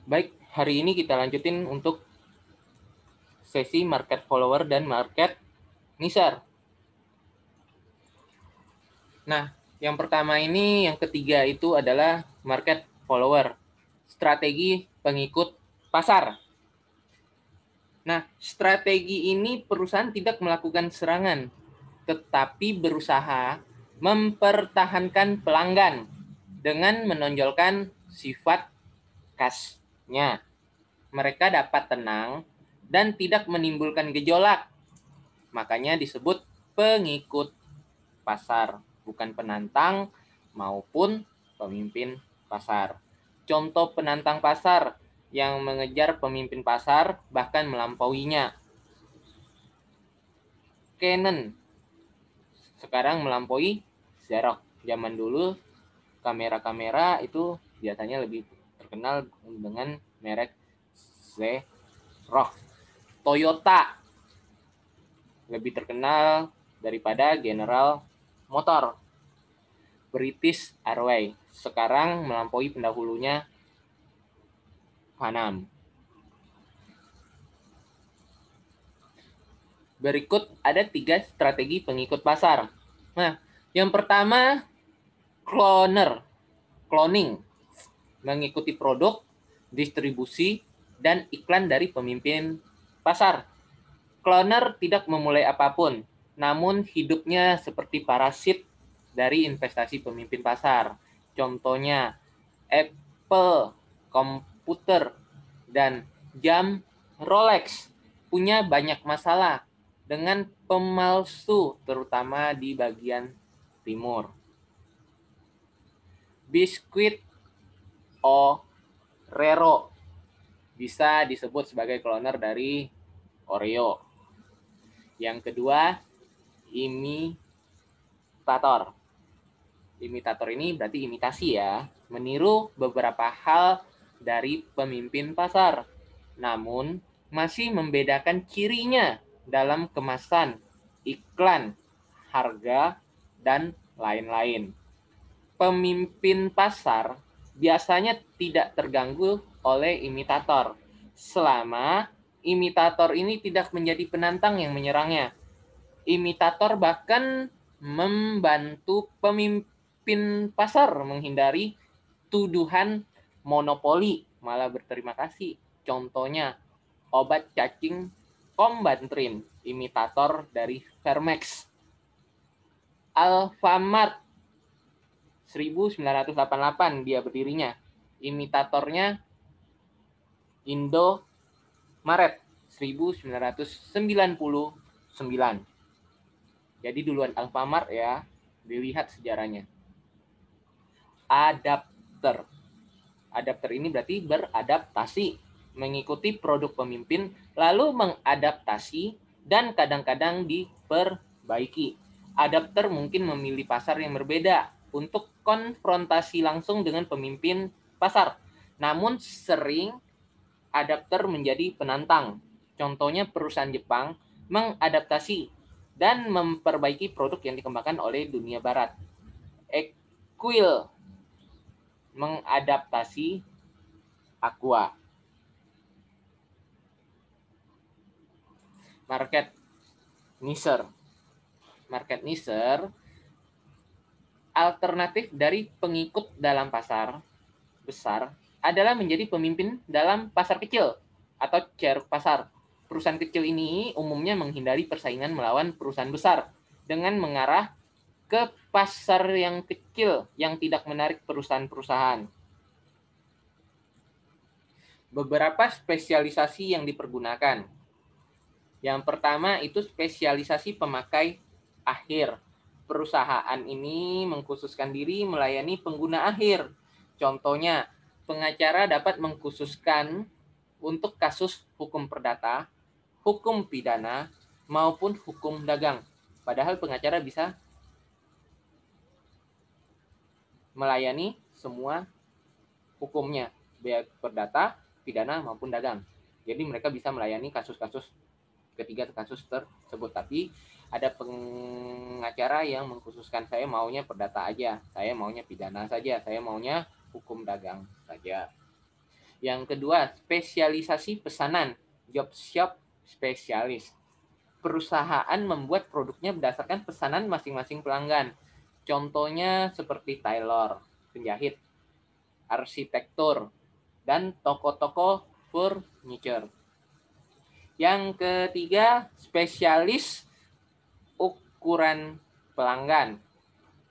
Baik, hari ini kita lanjutin untuk sesi market follower dan market nicher. Nah, yang pertama ini, yang ketiga itu adalah market follower, strategi pengikut pasar. Nah, strategi ini perusahaan tidak melakukan serangan, tetapi berusaha mempertahankan pelanggan dengan menonjolkan sifat khasnya. Mereka dapat tenang dan tidak menimbulkan gejolak. Makanya disebut pengikut pasar, bukan penantang maupun pemimpin pasar. Contoh penantang pasar yang mengejar pemimpin pasar bahkan melampauinya. Canon sekarang melampaui Xerox. Zaman dulu kamera-kamera itu biasanya lebih terkenal dengan merek Xerox. Toyota lebih terkenal daripada General Motor. British Airways sekarang melampaui pendahulunya Panam. Berikut ada 3 strategi pengikut pasar. Nah, yang pertama cloning, mengikuti produk, distribusi, dan iklan dari pemimpin pasar. Cloner tidak memulai apapun, namun hidupnya seperti parasit dari investasi pemimpin pasar. Contohnya Apple, komputer, dan jam Rolex punya banyak masalah dengan pemalsu, terutama di bagian timur. Biskuit Oreo bisa disebut sebagai cloner dari Oreo. Yang kedua, imitator. Imitator ini berarti imitasi ya, meniru beberapa hal dari pemimpin pasar, namun masih membedakan cirinya dalam kemasan, iklan, harga, dan lain-lain. Pemimpin pasar biasanya tidak terganggu oleh imitator, selama imitator ini tidak menjadi penantang yang menyerangnya. Imitator bahkan membantu pemimpin pasar menghindari tuduhan monopoli, malah berterima kasih. Contohnya, obat cacing Combantrin, imitator dari Vermex. Alfamart 1988 dia berdirinya. Imitatornya Indomaret 1999. Jadi duluan Alfamart ya, dilihat sejarahnya. Adapter. Adapter ini berarti beradaptasi, mengikuti produk pemimpin, lalu mengadaptasi dan kadang-kadang diperbaiki. Adapter mungkin memilih pasar yang berbeda untuk konfrontasi langsung dengan pemimpin pasar. Namun sering adapter menjadi penantang. Contohnya perusahaan Jepang mengadaptasi dan memperbaiki produk yang dikembangkan oleh dunia barat. Equil mengadaptasi Aqua. Market nicher. Market nicher alternatif dari pengikut dalam pasar besar adalah menjadi pemimpin dalam pasar kecil atau ceruk pasar. Perusahaan kecil ini umumnya menghindari persaingan melawan perusahaan besar dengan mengarah ke pasar yang kecil yang tidak menarik perusahaan-perusahaan. Beberapa spesialisasi yang dipergunakan. Yang pertama itu spesialisasi pemakai akhir. Perusahaan ini mengkhususkan diri melayani pengguna akhir. Contohnya, pengacara dapat mengkhususkan untuk kasus hukum perdata, hukum pidana, maupun hukum dagang. Padahal pengacara bisa melayani semua hukumnya, baik perdata, pidana, maupun dagang. Jadi mereka bisa melayani kasus-kasus ketiga kasus tersebut. Tapi ada pengacara yang mengkhususkan, saya maunya perdata aja, saya maunya pidana saja, saya maunya hukum dagang saja. Yang kedua, spesialisasi pesanan, job shop spesialis. Perusahaan membuat produknya berdasarkan pesanan masing-masing pelanggan. Contohnya seperti tailor, penjahit, arsitektur, dan toko-toko furniture. Yang ketiga, spesialis ukuran pelanggan.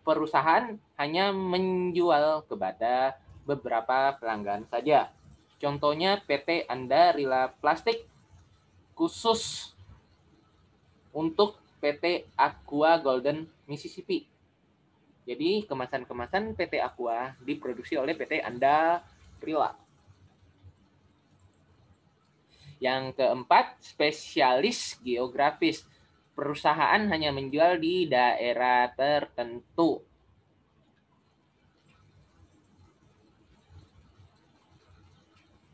Perusahaan hanya menjual kepada beberapa pelanggan saja. Contohnya PT Anda Rila Plastik khusus untuk PT Aqua Golden Mississippi. Jadi kemasan-kemasan PT Aqua diproduksi oleh PT Anda Rila. Yang keempat, spesialis geografis. Perusahaan hanya menjual di daerah tertentu.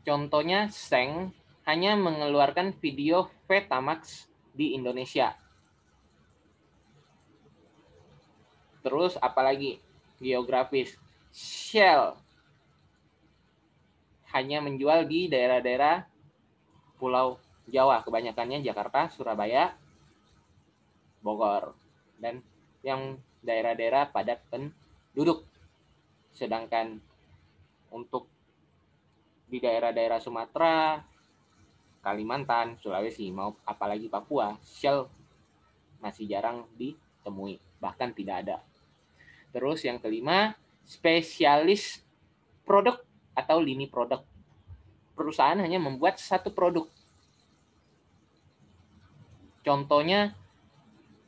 Contohnya, Seng hanya mengeluarkan video Betamax di Indonesia. Terus apalagi geografis? Shell hanya menjual di daerah-daerah Pulau Jawa, kebanyakannya Jakarta, Surabaya, Bogor, dan yang daerah-daerah padat penduduk. Sedangkan untuk di daerah-daerah Sumatera, Kalimantan, Sulawesi, mau apalagi Papua, Shell masih jarang ditemui, bahkan tidak ada. Terus yang kelima, spesialis produk atau lini produk. Perusahaan hanya membuat satu produk. Contohnya,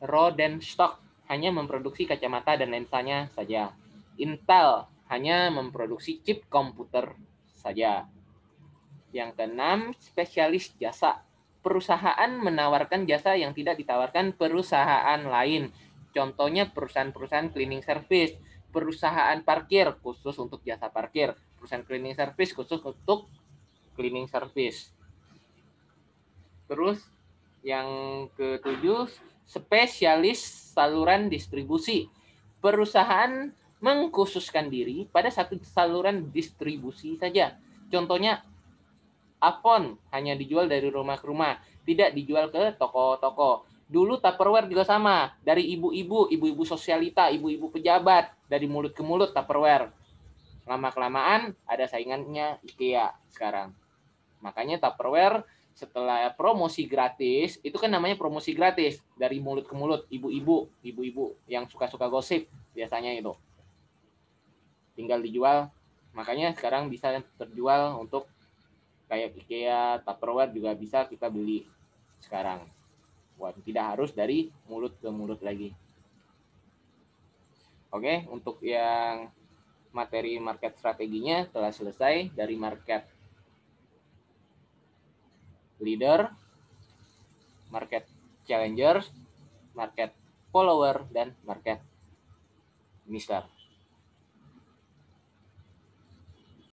Rodenstock hanya memproduksi kacamata dan lensanya saja. Intel hanya memproduksi chip komputer saja. Yang keenam, spesialis jasa. Perusahaan menawarkan jasa yang tidak ditawarkan perusahaan lain. Contohnya perusahaan-perusahaan cleaning service, perusahaan parkir khusus untuk jasa parkir, perusahaan cleaning service khusus untuk cleaning service. Terus yang ketujuh, spesialis saluran distribusi. Perusahaan mengkhususkan diri pada satu saluran distribusi saja. Contohnya, Avon hanya dijual dari rumah ke rumah, tidak dijual ke toko-toko. Dulu Tupperware juga sama, dari ibu-ibu sosialita, ibu-ibu pejabat, dari mulut ke mulut Tupperware. Lama-kelamaan ada saingannya IKEA sekarang. Makanya Tupperware setelah promosi gratis, itu kan namanya promosi gratis, dari mulut ke mulut, ibu-ibu yang suka-suka gosip biasanya itu. Tinggal dijual, makanya sekarang bisa terjual untuk kayak IKEA, Tupperware juga bisa kita beli sekarang. Wah, tidak harus dari mulut ke mulut lagi. Oke, untuk yang materi market strateginya telah selesai dari market leader, market challengers, market follower, dan market mister.